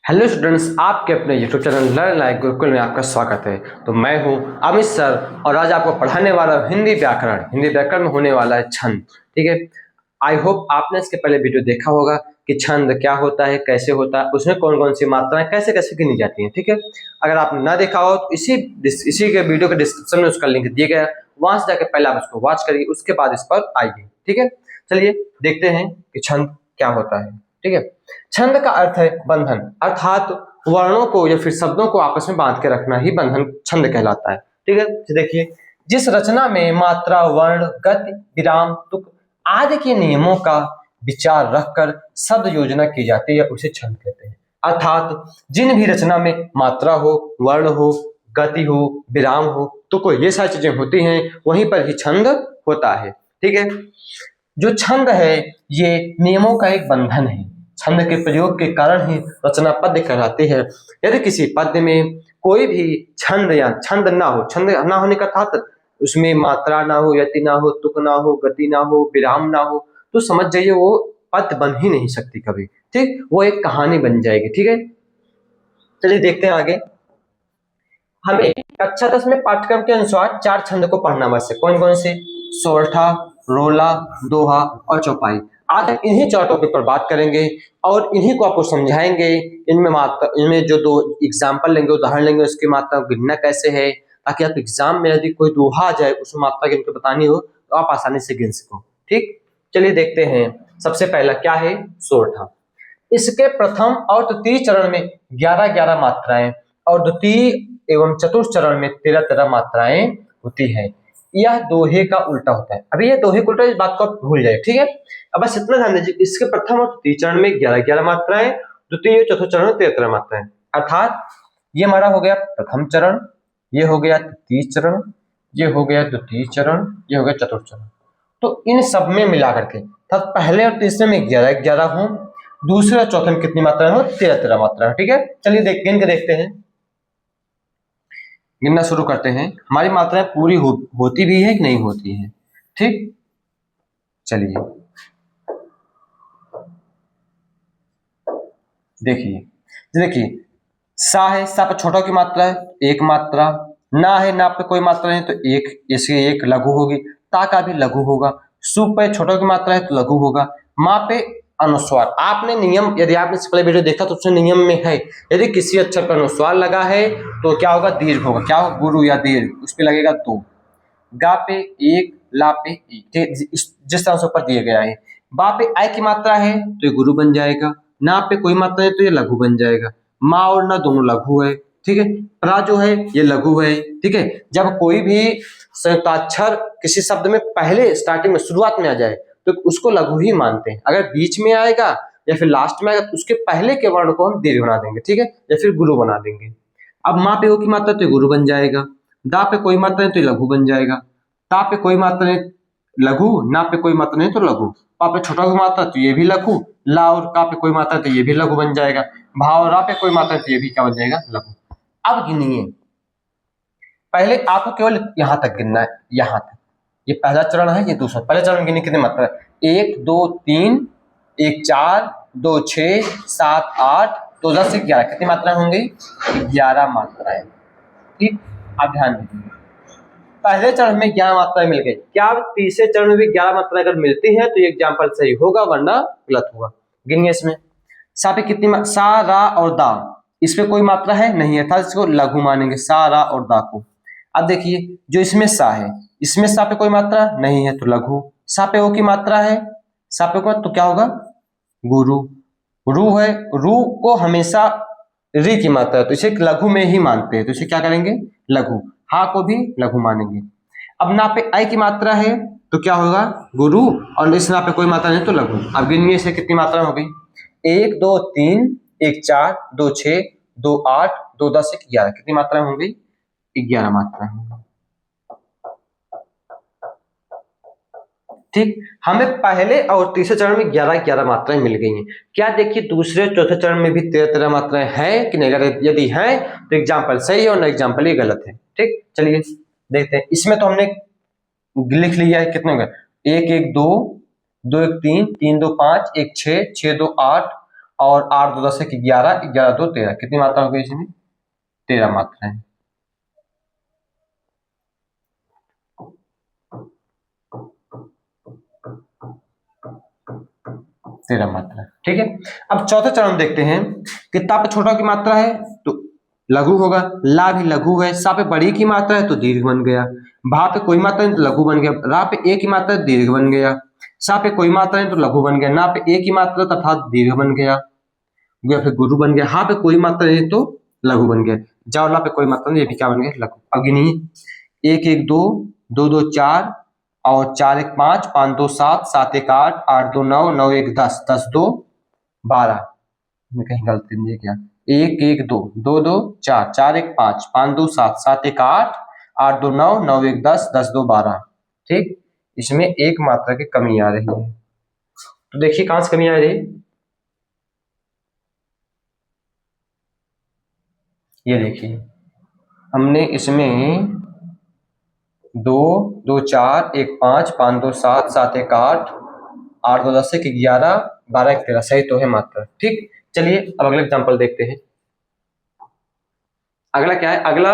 Hello students, आपके अपने YouTube channel learn like Gurukul में आपका स्वागत है। तो मैं हूं अमित सर और आज आपको पढ़ाने वाला हूं हिंदी व्याकरण। हिंदी व्याकरण में होने वाला है छंद। ठीक है, आई होप आपने इसके पहले वीडियो देखा होगा कि छंद क्या होता है, कैसे होता है, उसमें कौन कौन सी मात्राएं कैसे कैसे गिनी जाती हैं। ठीक है, अगर आपने ना देखा हो तो इसी के वीडियो के डिस्क्रिप्शन में उसका लिंक दिया गया है, वहां से जाकर पहले आप उसको वॉच करिए, उसके बाद इस पर आइए। ठीक है, चलिए देखते हैं कि छंद क्या होता है। ठीक है, छंद का अर्थ है बंधन, अर्थात वर्णों को या फिर शब्दों को आपस में बांध के रखना ही बंधन छंद कहलाता है। ठीक है, तो देखिए, जिस रचना में मात्रा, वर्ण, गति, विराम, तुक आदि के नियमों का विचार रखकर शब्द योजना की जाती है उसे छंद कहते हैं। अर्थात जिन भी रचना में मात्रा हो, वर्ण हो, गति हो, विराम हो, तुक, ये सारी चीजें होती हैं, वहीं पर ही छंद होता है। ठीक है, जो छंद है ये नियमों का एक बंधन है। छंद के प्रयोग के कारण ही रचना पद्य कहलाती है। यदि किसी पद्य में कोई भी छंद या छंद ना हो, छंद ना होने का अर्थात उसमें मात्रा ना हो, यति ना हो, तुक ना हो, गति ना हो, विराम ना हो, तो समझ जाइए वो पद्य बन ही नहीं सकती कभी। ठीक, वो एक कहानी बन जाएगी। ठीक है, चलिए देखते हैं आगे। हमें कक्षा 10 में पाठ्यक्रम के अनुसार 4 छंद को पढ़ना आवश्यक। कौन कौन से? सोरठा, रोला, दोहा और चौपाई। आज हम इन्हीं 4 टॉपिक पर बात करेंगे और इन्हीं को आपको समझाएंगे। इनमें जो 2 एग्जाम्पल लेंगे, उदाहरण लेंगे, उसकी मात्रा गिनना कैसे है, ताकि आप एग्जाम में यदि कोई दोहा आ जाए, उस मात्रा गिन के बतानी हो तो आप आसानी से गिन सको। ठीक, चलिए देखते हैं। सबसे पहला क्या है? सोरठा। इसके प्रथम और तृतीय चरण में 11-11 मात्राएं और द्वितीय एवं चतुर्थ चरण में 13-13 मात्राएं होती है। यह दोहे का उल्टा होता है। अभी ये दोहे का उल्टा, इस बात को आप भूल जाए। ठीक है, अब बस इतना ध्यान दीजिए, इसके प्रथम और तृतीय चरण में 11-11 मात्राएं, द्वितीय और चतुर्थ चरण में 13-13 मात्राएं। अर्थात ये हमारा हो गया प्रथम चरण, ये हो गया तृतीय चरण, ये हो गया द्वितीय चरण, ये हो गया चतुर्थ चरण। तो इन सब में मिला करके पहले और तीसरे में 11-11 हो, दूसरे और चौथे में कितनी मात्राएं हो? 13-13 मात्राएं। ठीक है, चलिए गिन के देखते हैं। गिनना शुरू करते हैं। हमारी मात्राएं पूरी होती भी है कि नहीं होती है। ठीक, चलिए देखिए, सा है, सा पे छोटा की मात्रा है, 1 मात्रा। ना है, ना पे कोई मात्रा नहीं तो 1, इसके 1 लघु होगी। ता का भी लघु होगा। सु पे छोटा की मात्रा है तो लघु होगा। माँ पे अनुस्वार, आपने नियम, यदि आपने इससे पहले वीडियो देखा तो उसमें नियम में है, यदि किसी अक्षर पर अनुस्वार लगा है तो क्या होगा? दीर्घ होगा। क्या होगा? गुरु या दीर्घ, उस पे लगेगा 2। गा पे 1, ला पे 1, जिस तरह से ऊपर दिया गया है। बा पे आई की मात्रा है तो ये गुरु बन जाएगा। ना पे कोई मात्रा है तो ये लघु बन जाएगा। माँ और ना दोनों लघु है। ठीक है, प्रा जो है ये लघु है। ठीक है, जब कोई भी संयुक्ताक्षर किसी शब्द में पहले स्टार्टिंग में शुरुआत में आ जाए तो उसको लघु ही मानते हैं। अगर बीच में आएगा या फिर लास्ट में आएगा तो उसके पहले के वर्ण को हम दीर्घ बना देंगे। ठीक है, या फिर गुरु बना देंगे। अब माँ पे हो की मात्रा तो गुरु बन जाएगा। दा पे कोई मात्रा नहीं तो लघु बन जाएगा। ता पे कोई मात्रा नहीं लघु, ना पे कोई मात्रा नहीं तो लघु। पा पे छोटा की मात्रा तो ये भी लघु। ला और का पे कोई मात्रा तो ये भी लघु बन जाएगा। भा और रा पे कोई मात्रा तो ये भी क्या बन जाएगा? लघु। अब गिनिए, पहले आपको केवल यहां तक गिनना है, यहां तक। ये पहला चरण है, ये दूसरा। पहले चरण गिनिए कितनी मात्रा है? 1 2 3, 1 4, 2 6, 7 8, 2 10 से 11, कितनी मात्राएं होंगी? 11 मात्राएं। ठीक, अब ध्यान दीजिए, पहले चरण में 11 मात्राएं मिल गई। क्या तीसरे चरण में भी 11 मात्राएं अगर मिलती हैं तो ये एग्जाम्पल सही होगा, वरना गलत होगा। गिनिए इसमें। सा पे कितनी सा, रा और दा, इस पे कोई मात्रा है नहीं है, था इसको लघु मानेंगे, सा, रा और दा को। अब देखिए, जो इसमें सा है, इसमें सा पे कोई मात्रा नहीं है तो लघु। सा पे ओ की मात्रा है, सा पे को तो क्या होगा? गुरु। रू है, रू को हमेशा री की मात्रा है तो इसे लघु में ही मानते हैं, तो इसे क्या करेंगे? लघु। हा को भी लघु मानेंगे। अब ना पे आई की मात्रा है तो क्या होगा? गुरु, और इस ना पे कोई मात्रा नहीं तो लघु। अब गिनिए से कितनी मात्रा हो गई? 1 2 3, 1 4, 2 6, 2 8, 2 10, 1 11, कितनी मात्रा होंगी? 11 मात्रा होंगी। ठीक, हमें पहले और तीसरे चरण में 11-11 मात्राएं मिल गई हैं। क्या देखिए, दूसरे चौथे चरण में भी 13-13 मात्राएं हैं कि नहीं? अगर यदि हैं तो एग्जाम्पल सही है और एग्जाम्पल ही गलत है। ठीक, चलिए देखते हैं। इसमें तो हमने लिख लिया है, कितने हो गए? 1 1 2, 2 1 3, 3 2 5, 1 6, 6 2 8 और 8 2 10 11, 11 2 13, कितनी मात्रा हो गई इसमें? 13 मात्राएं। तेरह मात्रा, ठीक है। अब चौथे चरण देखते हैं कि ता पे छोटा की मात्रा है तो लघु होगा, ला भी लघु है, सा पे बड़ी की मात्रा है तो दीर्घ बन गया, भा पे कोई मात्रा नहीं तो लघु बन गया, रा पे एक की मात्रा है दीर्घ बन गया, सा पे कोई मात्रा नहीं तो लघु बन गया, ना पे एक की मात्रा तथा दीर्घ बन गया, या फिर गुरु बन गया, हा पे कोई मात्रा नहीं तो लघु बन गया, जावला पे कोई मात्रा नहीं, ये भी क्या बन गया? लघु। अब गिनिए, 1 1 2, 2 2 4, और 4 1 5, 5 2 7, 7 1 8, 8 2 9, 9 1 10, 10 2 12, मैं कहीं गलती नहीं है क्या? 1 1 2, 2 2 4, 4 1 5, 5 2 7, 7 1 8, 8 2 9, 9 1 10, 10 2 12, ठीक। इसमें एक मात्रा की कमी आ रही है, तो देखिए कहां से कमी आ रही है। ये देखिए, हमने इसमें 2 2 4 1 5, 5 2 7, 7 1 8, 8 2 10 11, 12 1 13, सही तो है मात्रा, ठीक। चलिए अब अगला एग्जांपल देखते हैं। अगला क्या है? अगला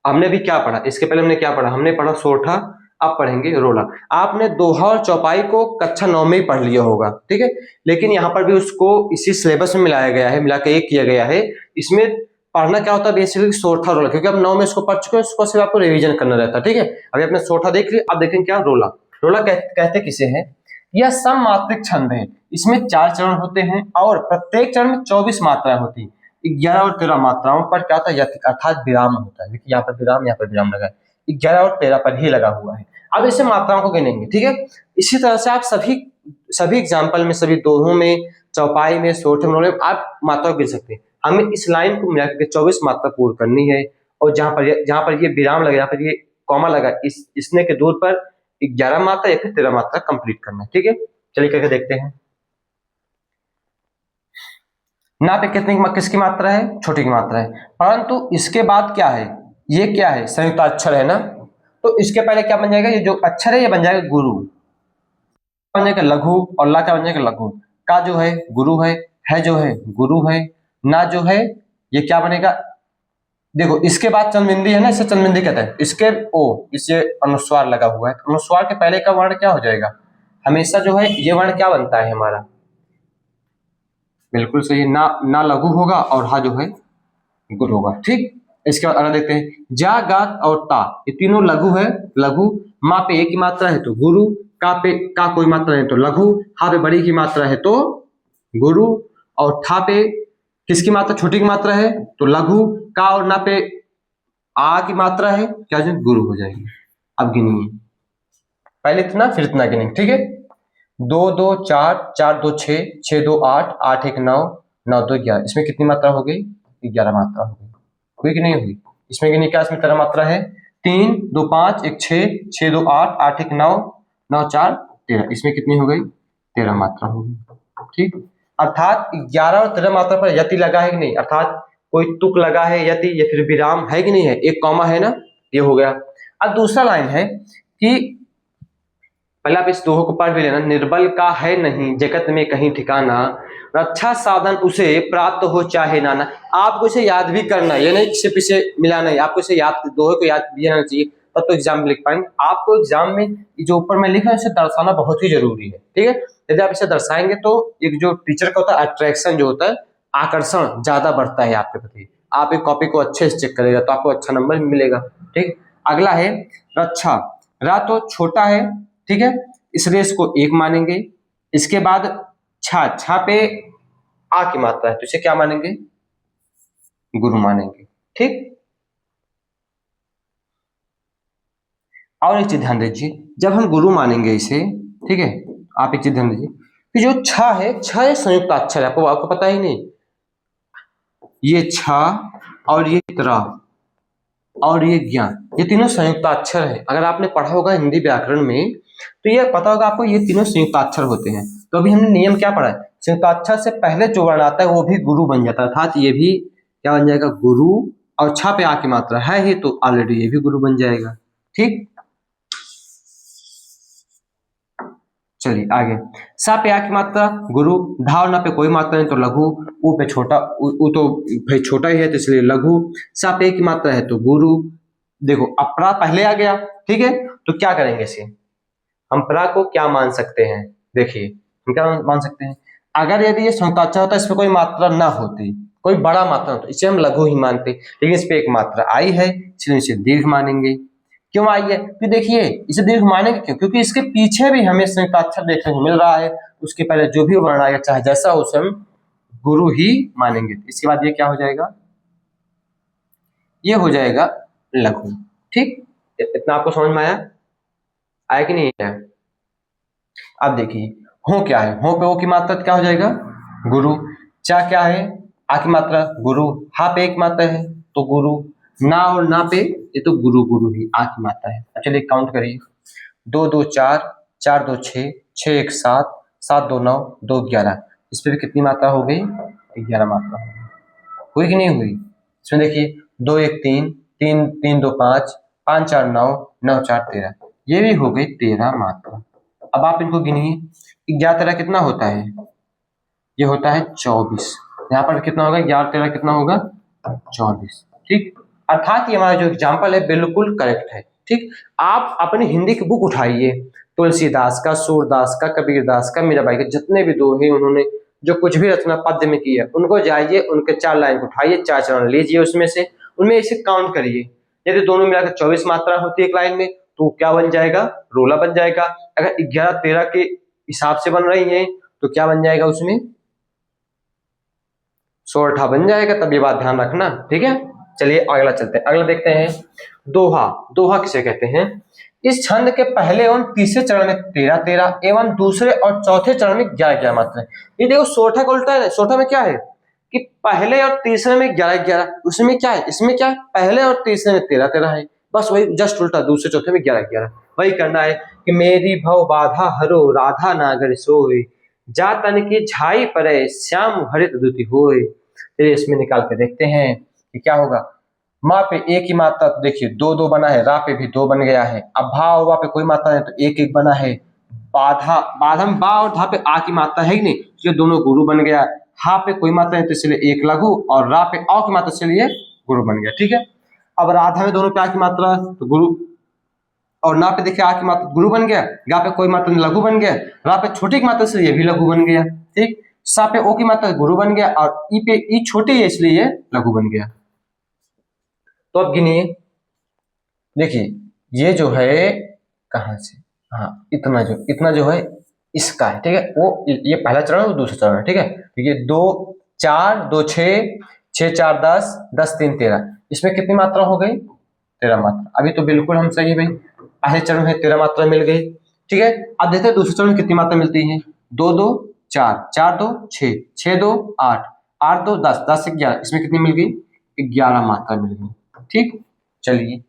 हमने भी क्या पढ़ा, इसके पहले हमने क्या पढ़ा? हमने पढ़ा सोरठा, अब पढ़ेंगे रोला। आपने दोहा और चौपाई को कक्षा 9 में ही पढ़ लिया होगा, ठीक है, लेकिन यहाँ पर भी उसको इसी सिलेबस में मिलाया गया है, मिला के एक किया गया है। इसमें पढ़ना क्या होता है बेसिकली? सोरठा रोला, क्योंकि अब 9 में इसको पढ़ चुके हैं, उसको सिर्फ आपको रिवीजन करना रहता है, ठीक है। अभी आपने सोरठा देख लिया, अब देखें क्या रोला। रोला कहते किसे हैं? यह सममात्रिक छंद है, इसमें 4 चरण होते हैं और प्रत्येक चरण में 24 मात्राएं होती हैं। 11 और 13 मात्राओं पर क्या होता है? अर्थात विराम होता है, देखिए यहाँ पर विराम, यहाँ पर विराम लगा है, 11 और 13 पर ही लगा हुआ है। अब इसे मात्राओं को गिनेंगे, ठीक है। इसी तरह से आप सभी एग्जाम्पल में, सभी दोहों में, चौपाई में, सोरठे में आप मात्रा गिन सकते हैं। हमें इस लाइन को मिला करके 24 मात्रा पूर्ण करनी है, और जहां पर ये विराम लगा, यहाँ पर ये कॉमा लगा, इसने के दूर पर 11 मात्रा या फिर 13 मात्रा कंप्लीट करना है, ठीक है। चलिए करके देखते हैं। ना पे किसकी मात्रा है? छोटी की मात्रा है, परंतु इसके बाद क्या है? ये क्या है? संयुक्त अक्षर है ना, तो इसके पहले क्या बन जाएगा? ये जो अक्षर है ये बन जाएगा गुरु, बन जाएगा लघु, और ला क्या बन जाएगा? लघु। का जो है गुरु है जो है गुरु है, ना जो है ये क्या बनेगा? देखो इसके बाद चंद्रबिंदी है ना, इसे चंद्रबिंदी कहते हैं। इसके इसे अनुस्वार लगा हुआ है, तो अनुस्वार के पहले का वर्ण क्या हो जाएगा? हमेशा जो है ये वर्ण क्या बनता है हमारा? बिल्कुल सही, ना लघु होगा, और हा जो है गुरु होगा, ठीक। इसके बाद अगला देखते हैं, जा गा और ता, ये तीनों लघु है, लघु। माँ पे एक ही मात्रा है तो गुरु, का कोई मात्रा नहीं तो लघु, हा पे बड़ी की मात्रा है तो गुरु, और ठा पे किसकी मात्रा? छोटी की मात्रा है तो लघु, का और ना पे आ की मात्रा है, क्या हो जाएगी? गुरु हो जाएगी। अब गिनिए, पहले इतना फिर इतना गिनेंगे, ठीक है। 2 2 4, 4 2 6, 6 2 8, 8 1 9, 9 2 11, इसमें कितनी मात्रा हो गई? 11 मात्रा हो गई, हुई कि नहीं हुई? इसमें गिनी क्या? इसमें 13 मात्रा है, 3 2 5 1 6, 6 2 8, 8 1 9, 9 4 13, इसमें कितनी हो गई? 13 मात्रा हो गई, ठीक। अर्थात 11 और 13 मात्रा पर यति लगा है कि नहीं? अर्थात कोई तुक लगा है, यति या फिर विराम है कि नहीं है? एक कॉमा है ना, ये हो गया। अब दूसरा लाइन है कि पहले आप इस दोहे को पढ़ भी लेना, निर्बल का है नहीं जगत में कहीं ठिकाना, रक्षा साधन उसे प्राप्त हो चाहे नाना। आपको इसे याद भी करना है, ये नहीं सिर्फ इसे मिलाना है, आपको इसे याद, दोहे को याद भी रहना चाहिए, तब तो एग्जाम में लिख पाएंगे। आपको एग्जाम में जो ऊपर में लिखा है इसे दर्शाना बहुत ही जरूरी है, ठीक है। यदि आप इसे दर्शाएंगे तो एक जो टीचर का होता है अट्रैक्शन जो होता है, आकर्षण ज्यादा बढ़ता है आपके प्रति, आप एक कॉपी को अच्छे से चेक करेगा तो आपको अच्छा नंबर मिलेगा, ठीक। अगला है रक्षा, रा तो छोटा है, ठीक है, इसलिए इसको एक मानेंगे। इसके बाद छा पे आ की मात्रा है तो इसे क्या मानेंगे? गुरु मानेंगे, ठीक। और एक चीज ध्यान दीजिए, जब हम गुरु मानेंगे इसे, ठीक है, आप एक चीज ध्यान दीजिए कि जो छा है, छा ये संयुक्त अक्षर है, आपको पता ही नहीं, ये छा और ये त्रा और ये ज्ञान, ये तीनों संयुक्ताक्षर है। अगर आपने पढ़ा होगा हिंदी व्याकरण में तो ये पता होगा आपको, ये तीनों संयुक्ताक्षर होते हैं। तो अभी हमने नियम क्या पढ़ा है? संयुक्ताक्षर से पहले जो वर्ण आता है वो भी गुरु बन जाता है, अर्थात ये भी क्या बन जाएगा? गुरु। और छा पे आ की मात्रा है ही तो ऑलरेडी ये भी गुरु बन जाएगा, ठीक। चलिए आगे, सा पे आ की मात्रा गुरु, धा और ना पे कोई मात्रा नहीं तो लघु, ऊ पे छोटा, ऊ तो भाई छोटा ही है तो इसलिए लघु, सा पे की मात्रा है तो गुरु। देखो अब प्रा पहले आ गया, ठीक है, तो क्या करेंगे इसे, हम प्रा को क्या मान सकते हैं, देखिए हम क्या मान सकते हैं, अगर यदि ये संयुक्ताक्षर होता इसमें कोई मात्रा ना होती, कोई बड़ा मात्रा होता, इसे हम लघु ही मानते, लेकिन इस पे एक मात्रा आई है इसलिए इसे दीर्घ मानेंगे। क्यों आई है, कि देखिए इसे दीर्घ मानेंगे क्यों, क्योंकि इसके पीछे भी हमें संयुक्ताक्षर देखने को मिल रहा है, उसके पहले जो भी वर्ण आएगा चाहे जैसा हो उसे हम गुरु ही मानेंगे। इसके बाद ये क्या हो जाएगा, ये हो जाएगा लघु। ठीक, इतना आपको समझ में आया कि नहीं आया। अब देखिए हो क्या है, हो पे ओ की मात्रा क्या हो जाएगा गुरु, चा क्या है आ की मात्रा गुरु, हा पे एक मात्रा है तो गुरु, ना और ना पे ये तो गुरु गुरु ही आ की मात्रा है। अब चलिए काउंट करिए, 2 2 4, 4 2 6, 6 1 7, 7 2 9, 2 11, इस पे भी कितनी मात्रा हो गई, 11 मात्रा हो गई, हुई कि नहीं हुई। इसमें देखिए 2 1 3, 3 3 2 5, 5 4 9, 9 4 13, ये भी हो गई 13 मात्रा। अब आप इनको गिनिए, 11 13 कितना होता है, ये होता है 24, यहाँ पर कितना होगा 11 13 कितना होगा 24। ठीक, अर्थात ये हमारा जो एग्जाम्पल है बिल्कुल करेक्ट है। ठीक, आप अपनी हिंदी की बुक उठाइए, तुलसीदास का, सूरदास का, कबीरदास का, मीराबाई के जितने भी दोहे उन्होंने जो कुछ भी रचना पद्य में की है उनको जाइए, उनके 4 लाइन उठाइए, 4 चरण लीजिए, उसमें से उनमें इसे काउंट करिए, यदि दोनों मिलाकर 24 मात्रा होती है एक लाइन में तो क्या बन जाएगा, रोला बन जाएगा। अगर 11 13 के हिसाब से बन रही है तो क्या बन जाएगा, उसमें सोरठा बन जाएगा। तब ये बात ध्यान रखना, ठीक है। चलिए अगला चलते हैं, अगला देखते हैं दोहा। दोहा किसे कहते हैं, इस छंद के पहले एवं तीसरे चरण में 13 13 एवं दूसरे और चौथे चरण में 11 11 मात्रा। ये देखो सोरठा का उल्टा है, सोरठा में क्या है कि पहले और तीसरे में 11 11, उसमें क्या है, इसमें क्या है, पहले और तीसरे में 13 13 है, बस वही जस्ट उल्टा, दूसरे चौथे में 11 11 वही करना है कि मेरी भव बाधा हरो राधा नागर सोए, जा तन की झाई परे श्याम हरित दुति होए। फिर इसमें निकाल के देखते हैं कि क्या होगा, माँ पे एक ही मात्रा तो देखिए 2 2 बना है, रा पे भी 2 बन गया है, अब भा और वा पे कोई मात्रा नहीं तो 1 1 बना है, बाधा बाधा में बा और धा पे आ की मात्रा है ही नहीं, ये दोनों गुरु बन गया, हा पे कोई मात्रा नहीं तो इसलिए 1 लघु, और रा पे आ की मात्रा इसलिए गुरु बन गया। ठीक है, अब राधा में दोनों पे आ की मात्रा तो गुरु, और ना पे देखिए आ की मात्रा गुरु बन गया, गा पे कोई मात्रा लघु बन गया, रा पे छोटी की मात्रा से ये भी लघु बन गया। ठीक, सा पे ओ की मात्रा गुरु बन गया, और ई पे ई छोटी है इसलिए ये लघु बन गया। तो अब गिनिए, देखिए ये जो है कहां से, हाँ इतना जो है इसका है, ठीक है, वो ये पहला चरण है वो दूसरा चरण है। ठीक है, ये 2 4 2 6 6 4 10 10 3 13, इसमें कितनी मात्रा हो गई 13 मात्रा। अभी तो बिल्कुल हम सही भाई, पहले चरण में 13 मात्रा मिल गई। ठीक है, अब देखते हैं दूसरे चरण में कितनी मात्रा मिलती है, 2 2 4 4 2 6 6 2 8 8 2 10 10 से 11, इसमें कितनी मिल गई 11 मात्रा मिल गई। ठीक, चलिए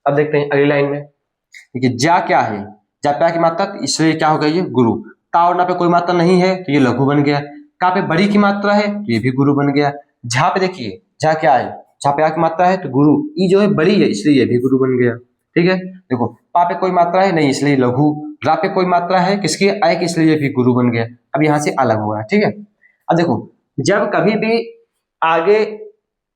अब देखते हैं अगली लाइन में, देखिए जा क्या है, जा पे की मात्रा इसलिए क्या हो गई ये गुरु, ता और ना पे कोई मात्रा नहीं है तो ये लघु बन गया, का पे बड़ी की मात्रा है तो ये भी गुरु बन गया, झा पे देखिए झा क्या है, झा पे आ की मात्रा है तो गुरु, ई जो है बड़ी है इसलिए ये भी गुरु बन गया। ठीक है, देखो पा पे कोई मात्रा है नहीं इसलिए लघु, रा पे कोई मात्रा है किसकी आय की इसलिए ये भी गुरु बन गया। अब यहाँ से अलग हुआ है। ठीक है, अब देखो जब कभी भी आगे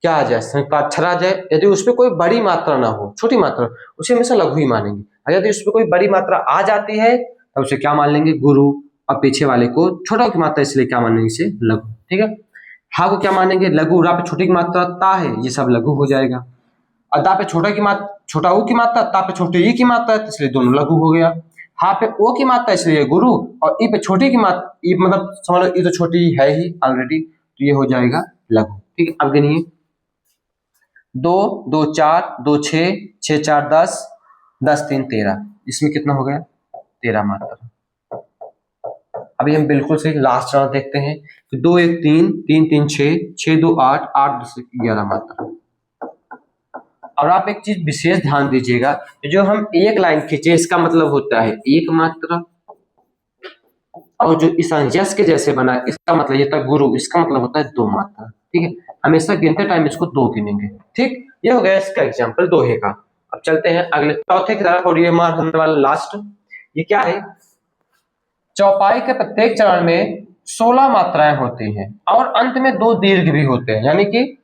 क्या आ जाए संयुक्ताक्षर आ जाए, यदि उसमें कोई बड़ी मात्रा ना हो, छोटी मात्रा, उसे हमेशा लघु ही मानेंगे। अगर यदि उसमें कोई बड़ी मात्रा आ जाती है तो उसे क्या मान लेंगे गुरु, और पीछे वाले को छोटा की मात्रा इसलिए क्या मानेंगे इसे लघु। ठीक है, हा को क्या मानेंगे लघु, रा पे छोटी की मात्रा ता है ये सब लघु हो जाएगा, और दा पे छोटा की मात्रा छोटा ऊ की मात्रा, ता पे छोटे ई की मात्रा है इसलिए दोनों लघु हो गया, हा पे ओ की मात्रा इसलिए गुरु, और ई पे छोटी की मात्रा, ई मतलब समझ लो ई तो छोटी है ही ऑलरेडी तो ये हो जाएगा लघु। ठीक है, अब गिनिए 2 2 4 2 6 6 4 10 10 3 13, इसमें कितना हो गया 13 मात्रा। अभी हम बिल्कुल सही लास्ट चरण देखते हैं, 2 1 3 3 3 6 6 2 8 8 2 11 मात्रा। और आप एक चीज विशेष ध्यान दीजिएगा, जो हम एक लाइन खींचे इसका मतलब होता है एक मात्रा, और जो इस यस के जैसे बना इसका मतलब ये था गुरु, इसका मतलब होता है 2 मात्रा। ठीक है, हमेशा गिनते टाइम इसको 2 गिनेंगे। ठीक, ये हो गया इसका एग्जांपल दोहे का। अब चलते हैं अगले चौथे की तरफ, और ये हमारा होने वाला लास्ट, ये क्या है चौपाई के प्रत्येक चरण में 16 मात्राएं होती हैं और अंत में 2 दीर्घ भी होते हैं, यानी कि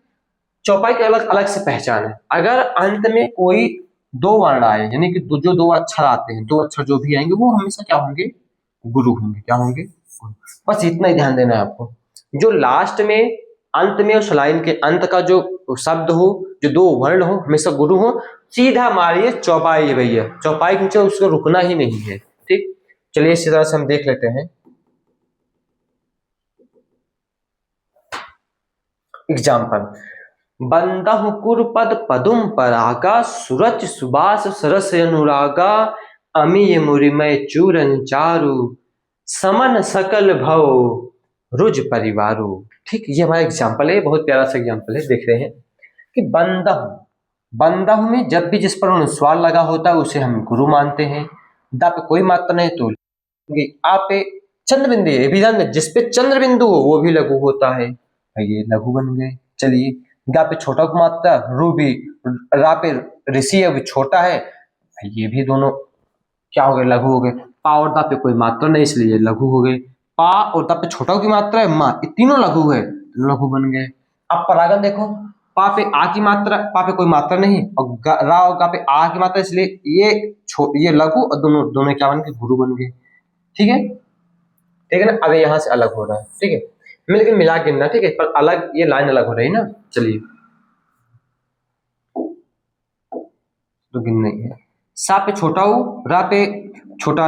चौपाई की अलग अलग से पहचान है। अगर अंत में कोई 2 वर्ण आए, यानी कि जो 2 अक्षर आते हैं, 2 अक्षर जो भी आएंगे वो हमेशा क्या होंगे, गुरु होंगे। क्या होंगे? गुरु। बस इतना ही ध्यान देना है आपको। जो लास्ट में, अंत में, उस लाइन के अंत का जो शब्द हो, जो 2 वर्ण हो, हमेशा गुरु हो। सीधा मारिए चौपाई है भैया, चौपाई के नीचे उसको रुकना ही नहीं है। ठीक, चलिए इसी तरह से हम देख लेते हैं एग्जाम्पल। बंदहु कुरपद पदुम परागा, सुरच सुबास सरस अनुरागा, अमीय मुरिमय चूरन चारु, समन सकल भव रुज परिवारु। ठीक, ये हमारा एग्जाम्पल है, बहुत प्यारा सा एग्जाम्पल है। देख रहे हैं कि बंदहु, बंदहु में जब भी जिस पर अनुस्वार लगा होता है उसे हम गुरु मानते हैं। दा पे कोई मात्रा नहीं तो आ पे चंद्र बिंदु है, भी ध्यान में जिस पे चंद्र बिंदु हो वो भी लघु होता है, ये लघु बन गए। चलिए, गा पे छोटा मात्रा, रू भी, रा पे ऋषि है, छोटा है, ये भी दोनों क्या हो गए, लघु हो गए। पा और दा पे कोई मात्रा नहीं इसलिए लघु हो गए। पा और दा पे छोटा की मात्रा है, माँ, ये तीनों लघु है, लघु बन गए। अब परागण देखो, पा पे आ की मात्रा, पा पे कोई मात्रा नहीं, और रा और गा पे आ की मात्रा, इसलिए ये लघु और दोनों दोनों क्या बन गए, गुरु बन गए। ठीक है, ठीक है ना। अब यहाँ से अलग हो रहा है, ठीक है, लेकिन मिला गिनना, ठीक है, पर अलग, ये लाइन अलग हो रही है ना। चलिए, तो गिन नहीं है। सा पे छोटा ऊ, रा पे छोटा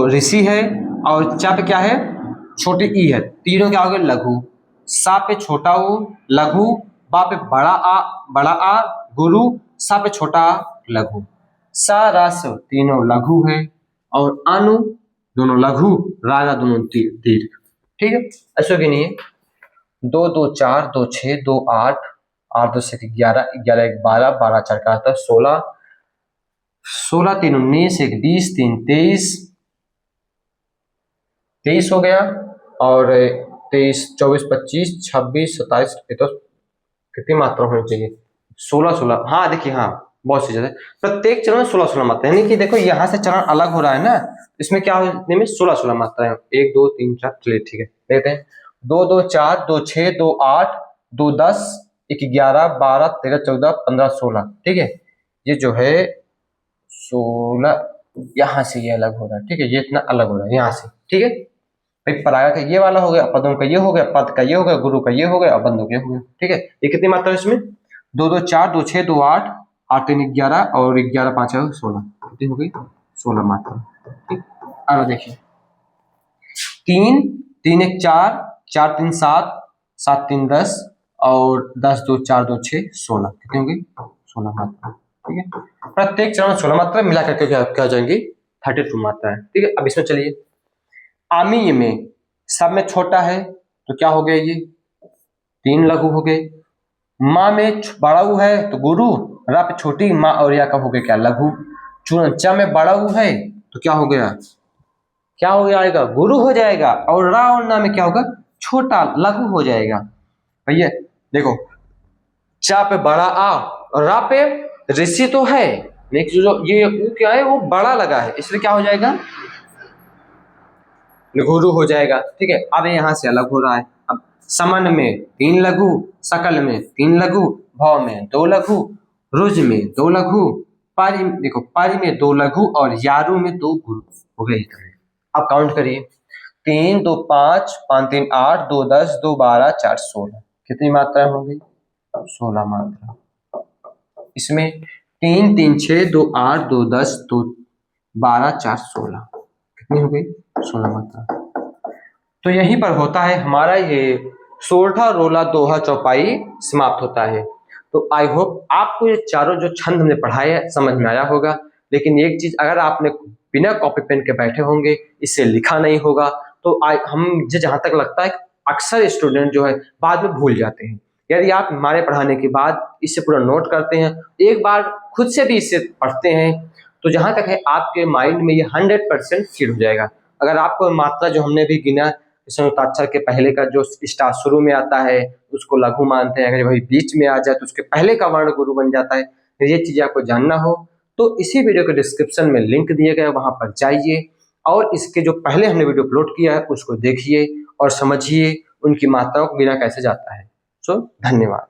ऋषि है, और चा पे क्या है, छोटी ई है, तीनों क्या हो गए, लघु। सा पे छोटा ऊ लघु, बा पे बड़ा आ गुरु, सा पे छोटा आ लघु। सा रस तीनों लघु है, और अनु दोनों लघु, राजा दोनों दीर्घ। ठीक है, ऐसा भी नहीं है। 2 2 4 2 6 2 8 8 2 से 11 11 1 12 12 4 का आता है 16 16 3 19 1 20 3 23 23 हो गया, और 23 24 25 26 27 तो कितनी मात्रा होनी चाहिए, 16 16। हाँ देखिए, हाँ बहुत सी ज्यादा, प्रत्येक चरण में 16 16 मात्रा, यानी कि देखो यहाँ से चरण अलग हो रहा है ना, इसमें क्या होने में 16 16 मात्रा है। 1 2 3 4, चलिए ठीक है, देखते हैं। 2 2 4 2 6 2 8 2 10 1 11 12 13 14 15 16। ठीक है, ये जो है 16, यहाँ से ये अलग हो रहा है। ठीक है, ये इतना अलग हो रहा है यहाँ से। ठीक है भाई, परागा का ये वाला हो गया, पदों का ये हो गया, पद का ये हो गया, गुरु का ये हो गया, और बंधु का ये हो गया। ठीक है, ये कितनी मात्रा है इसमें, 2 2 4 2 6 2 8 8 3 11 और 11 5 16, कितनी हो गई, 16 मात्रा। ठीक, अब देखिए, 3 3 1 4 4 3 7 7 3 10 और 10 2 4 2 6 16, कितनी हो गई, 16 मात्रा। ठीक है, प्रत्येक चरण 16 मात्रा मिला करके क्या हो जाएंगी, 32 मात्रा है। ठीक है, अब इसमें चलिए, आमीय में सब में छोटा है तो क्या हो गया, ये 3 लघु हो गए। माँ में बड़ा ऊ है तो गुरु, रा पे छोटी माँ और या का हो गया क्या, लघु। चा में बड़ा ऊ है तो क्या हो गया, क्या हो जाएगा, गुरु हो जाएगा, और रा और ना में क्या होगा, छोटा लघु हो जाएगा। भैया देखो, चा पे बड़ा आ और रा पे ऋषि तो है, लेकिन जो ये ऊ क्या है, वो बड़ा लगा है, इसलिए क्या हो जाएगा, गुरु हो जाएगा। ठीक है, अब यहाँ से अलग हो रहा है। अब समन में 3 लघु, सकल में 3 लघु, भव में 2 लघु, रुज में 2 लघु, पारी देखो, पारी में 2 लघु और यारू में 2 गुरु हो गए। अब काउंट करिए, 3 2 5 5 3 8 2 10 2 12 4 16, कितनी मात्रा हो गई, 16 मात्रा। इसमें 3 3 6 2 8 2 10 2 12 4 16, कितनी हो गई, 16 मात्रा। तो यहीं पर होता है हमारा ये सोरठा रोला दोहा चौपाई समाप्त होता है। तो आई होप आपको ये चारों जो छंद हमने पढ़ाए समझ में आया होगा। लेकिन एक चीज, अगर आपने बिना कॉपी पेन के बैठे होंगे, इससे लिखा नहीं होगा, तो मुझे जहां तक लगता है अक्सर स्टूडेंट जो है बाद में भूल जाते हैं। यदि आप हमारे पढ़ाने के बाद इसे पूरा नोट करते हैं, एक बार खुद से भी इसे पढ़ते हैं, तो जहां तक है आपके माइंड में ये 100% फिट हो जाएगा। अगर आपको मात्रा जो हमने भी गिना, संयुक्ताक्षर के पहले का जो स्टार शुरू में आता है उसको लघु मानते हैं, अगर वही बीच में आ जाए तो उसके पहले का वर्ण गुरु बन जाता है। ये चीज आपको जानना हो तो इसी वीडियो के डिस्क्रिप्शन में लिंक दिए गए, वहां पर जाइए, और इसके जो पहले हमने वीडियो अपलोड किया है उसको देखिए और समझिए उनकी मात्राओं को गिना कैसे जाता है। सो धन्यवाद।